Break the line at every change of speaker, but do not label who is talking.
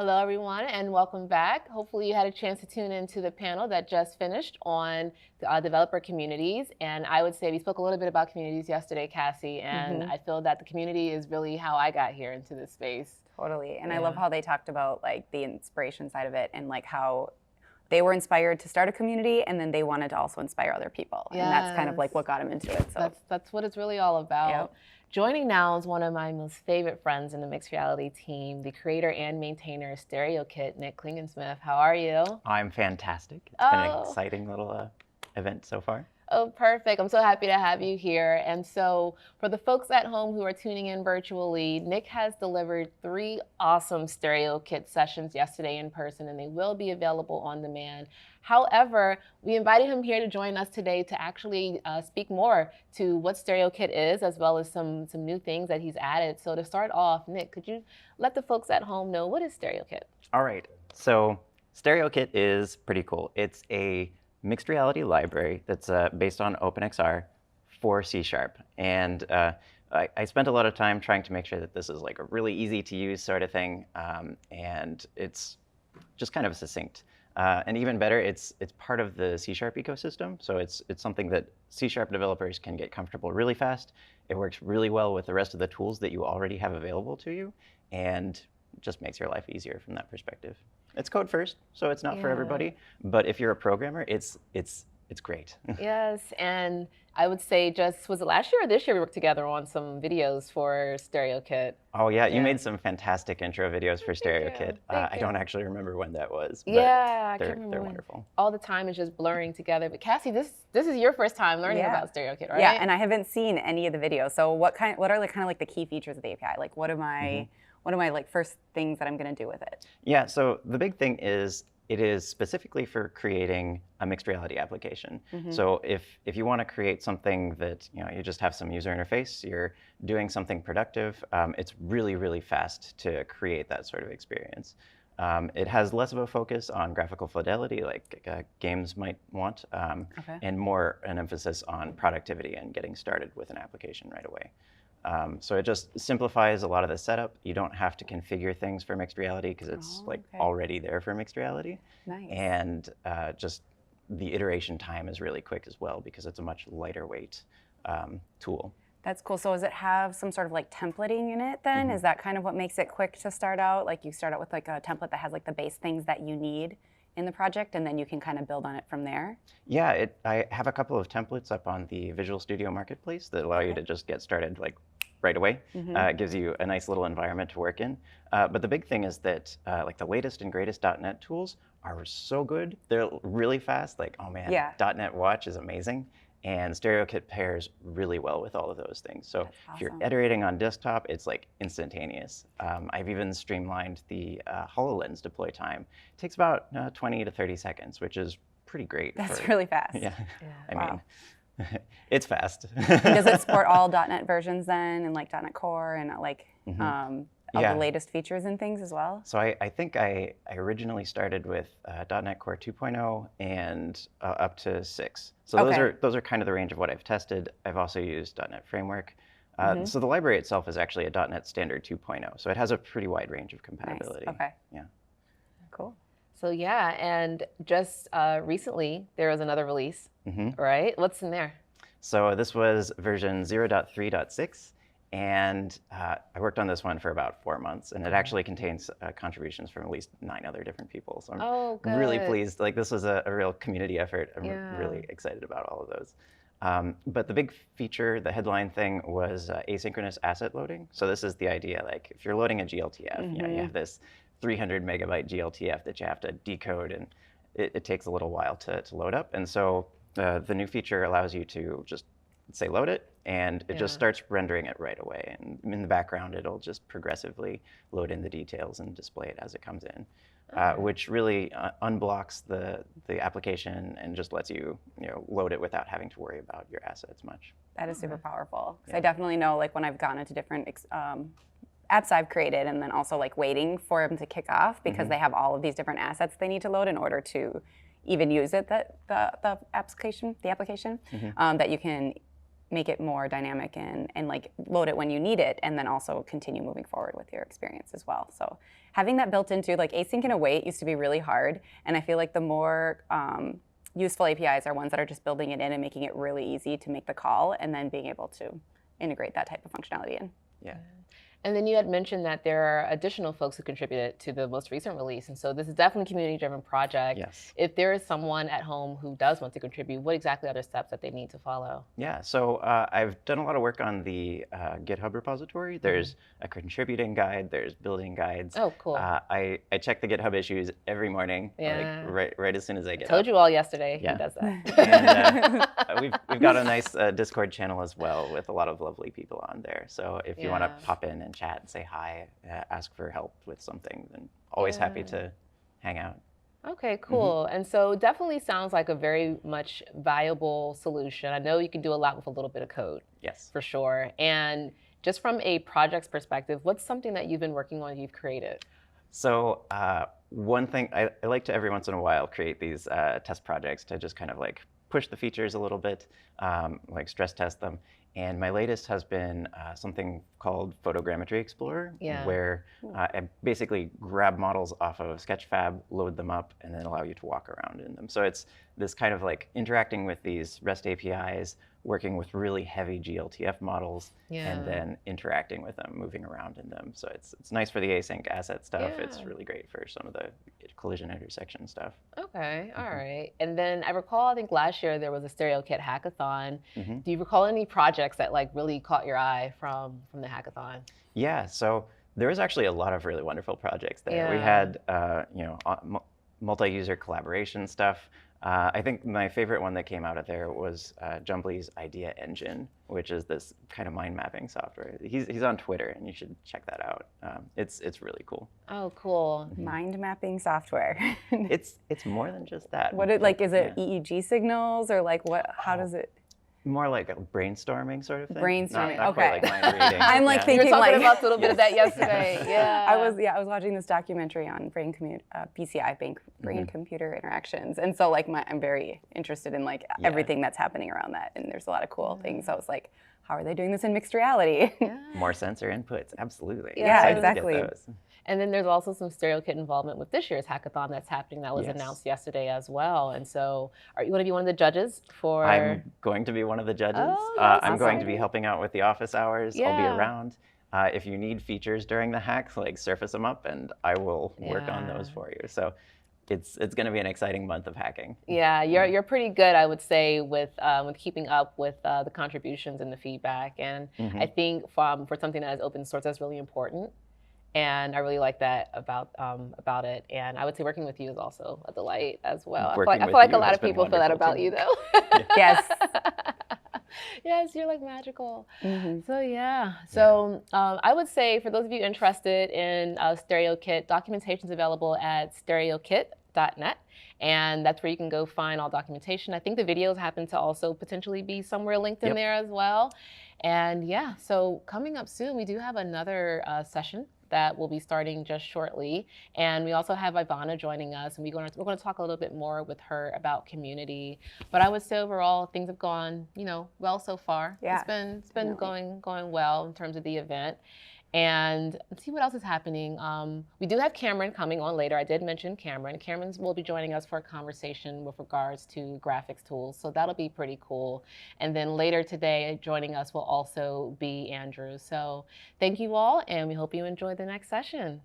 Hello, everyone, and welcome back. Hopefully you had a chance to tune into the panel that just finished on developer communities. And I would say we spoke a little bit about communities yesterday, Cassie, and I feel that the community is really how I got here into this space.
Totally, and I love how they talked about like the inspiration side of it and like how they were inspired to start a community and then they wanted to also inspire other people.
Yes.
And that's kind of like what got them into it. So
that's what it's really all about.
Yep.
Joining now is one of my most favorite friends in the mixed reality team, the creator and maintainer of StereoKit, Nick Klingensmith. How are you?
I'm fantastic. It's been an exciting little event so far.
Oh, perfect. I'm so happy to have you here. And so for the folks at home who are tuning in virtually, Nick has delivered 3 awesome StereoKit sessions yesterday in person, and they will be available on demand. However, we invited him here to join us today to actually speak more to what StereoKit is, as well as some new things that he's added. So to start off, Nick, could you let the folks at home know what is StereoKit?
All right. So StereoKit is pretty cool. It's a mixed reality library that's based on OpenXR for C#. And I spent a lot of time trying to make sure that this is like a really easy to use sort of thing, and it's just kind of succinct. And even better, it's part of the C# ecosystem, so it's something that C# developers can get comfortable really fast. It works really well with the rest of the tools that you already have available to you, and just makes your life easier from that perspective. It's code first, so it's not for everybody, but if you're a programmer, it's great.
Yes, and I would say was it last year or this year we worked together on some videos for StereoKit?
Oh yeah, you made some fantastic intro videos for StereoKit. I don't actually remember when that was, but
I can't remember
they're
when.
wonderful.
All the time is just blurring together. But Cassie, this is your first time learning about StereoKit, right?
Yeah, and I haven't seen any of the videos. So what are like kind of like the key features of the API? Like what are my like first things that I'm going to do with it?
Yeah, so the big thing is it is specifically for creating a mixed reality application. So if you want to create something that you just have some user interface, you're doing something productive, it's really, really fast to create that sort of experience. It has less of a focus on graphical fidelity like games might want, and more an emphasis on productivity and getting started with an application right away. So it just simplifies a lot of the setup. You don't have to configure things for mixed reality because it's already there for mixed reality.
Nice.
And just the iteration time is really quick as well because it's a much lighter weight tool.
That's cool. So does it have some sort of like templating in it then? Is that kind of what makes it quick to start out? Like you start out with like a template that has like the base things that you need in the project, and then you can kind of build on it from there?
Yeah, I have a couple of templates up on the Visual Studio Marketplace that allow you to just get started like right away. It gives you a nice little environment to work in. But the big thing is that like the latest and greatest .NET tools are so good. They're really fast. Like, oh man, .NET Watch is amazing. And StereoKit pairs really well with all of those things. So if you're iterating on desktop, it's like instantaneous. I've even streamlined the HoloLens deploy time. It takes about 20 to 30 seconds, which is pretty great.
That's really fast.
Yeah, I mean, it's fast.
Does it support all .NET versions then, and like .NET Core and like all the latest features and things as well?
So I think I originally started with .NET Core 2.0 and up to 6. So those are kind of the range of what I've tested. I've also used .NET Framework. So the library itself is actually a .NET Standard 2.0. So it has a pretty wide range of compatibility.
Nice. Okay.
Yeah.
Cool.
So yeah, and just recently there was another release, right? What's in there?
So this was version 0.3.6. And I worked on this one for about 4 months, and it actually contains contributions from at least 9 other different people. So I'm really pleased. Like this was a real community effort. I'm really excited about all of those. But the big feature, the headline thing, was asynchronous asset loading. So this is the idea, like if you're loading a GLTF, you have this 300 megabyte GLTF that you have to decode, and it takes a little while to load up. And so the new feature allows you to just say load it, and it just starts rendering it right away. And in the background, it'll just progressively load in the details and display it as it comes in, which really unblocks the application and just lets you load it without having to worry about your assets much.
That is super powerful. Because I definitely know, like when I've gone into different apps I've created, and then also like waiting for them to kick off because they have all of these different assets they need to load in order to even use it. The application that you can make it more dynamic and like load it when you need it, and then also continue moving forward with your experience as well. So having that built into, like, async and await used to be really hard, and I feel like the more useful APIs are ones that are just building it in and making it really easy to make the call, and then being able to integrate that type of functionality in.
Yeah.
And then you had mentioned that there are additional folks who contributed to the most recent release. And so this is definitely a community-driven project.
Yes.
If there is someone at home who does want to contribute, what exactly are the steps that they need to follow?
Yeah, so I've done a lot of work on the GitHub repository. There's a contributing guide, there's building guides.
Oh, cool.
I check the GitHub issues every morning, like right as soon as I get
Told
up.
you all yesterday,
Yeah.
he does that.
And we've got a nice Discord channel as well with a lot of lovely people on there. So if you want to pop in and chat and say hi, ask for help with something, then always happy to hang out.
Okay, cool. And so definitely sounds like a very much viable solution. I know you can do a lot with a little bit of code.
Yes.
For sure. And just from a project's perspective, what's something that you've been working on, you've created?
So one thing, I like to every once in a while create these test projects to just kind of like push the features a little bit, like stress test them. And my latest has been something called Photogrammetry Explorer, where I basically grab models off of Sketchfab, load them up, and then allow you to walk around in them. So it's this kind of like interacting with these REST APIs, working with really heavy GLTF models, and then interacting with them, moving around in them. So it's nice for the async asset stuff. It's really great for some of the collision intersection stuff.
Okay, all right. And then I recall, I think last year there was a StereoKit hackathon. Do you recall any projects that like really caught your eye from the hackathon?
Yeah, so there was actually a lot of really wonderful projects there. We had multi-user collaboration stuff. I think my favorite one that came out of there was Jumbly's Idea Engine, which is this kind of mind mapping software. He's on Twitter, and you should check that out. It's really cool.
Oh, cool.
Mind mapping software.
It's more than just that.
What is it EEG signals, or like what? How does it?
More like a brainstorming sort of thing.
Brainstorming,
not
okay.
Quite like mind reading.
I'm like thinking
you were talking
like
about a little bit of that yesterday.
I was watching this documentary on BCI, brain computer interactions, and so like I'm very interested in like everything that's happening around that, and there's a lot of cool things. So I was like, how are they doing this in mixed reality?
More sensor inputs, absolutely.
Yeah,
Excited to get
exactly.
those.
And then there's also some StereoKit involvement with this year's hackathon that's happening that was announced yesterday as well. And so are you going to be one of the judges for?
I'm going to be one of the judges.
Oh,
I'm going to be helping out with the office hours. I'll be
Yeah.
around. If you need features during the hack, like surface them up and I will work on those for you. So it's going to be an exciting month of hacking.
Yeah, you're pretty good, I would say, with keeping up with the contributions and the feedback. And I think for something that is open source, that's really important. And I really like that about it. And I would say working with you is also a delight as well. I feel like a lot of people feel that about you, though.
Yes.
Yes, you're like magical. So yeah. So I would say for those of you interested in StereoKit, documentation is available at StereoKit.net. And that's where you can go find all documentation. I think the videos happen to also potentially be somewhere linked in there as well. And yeah, so coming up soon, we do have another session that will be starting just shortly. And we also have Ivana joining us, and we're going to talk a little bit more with her about community. But I would say overall, things have gone, well so far.
Yeah.
It's been going well in terms of the event. And let's see what else is happening. We do have Cameron coming on later. I did mention Cameron. Cameron will be joining us for a conversation with regards to graphics tools. So that'll be pretty cool. And then later today, joining us will also be Andrew. So thank you all, and we hope you enjoy the next session.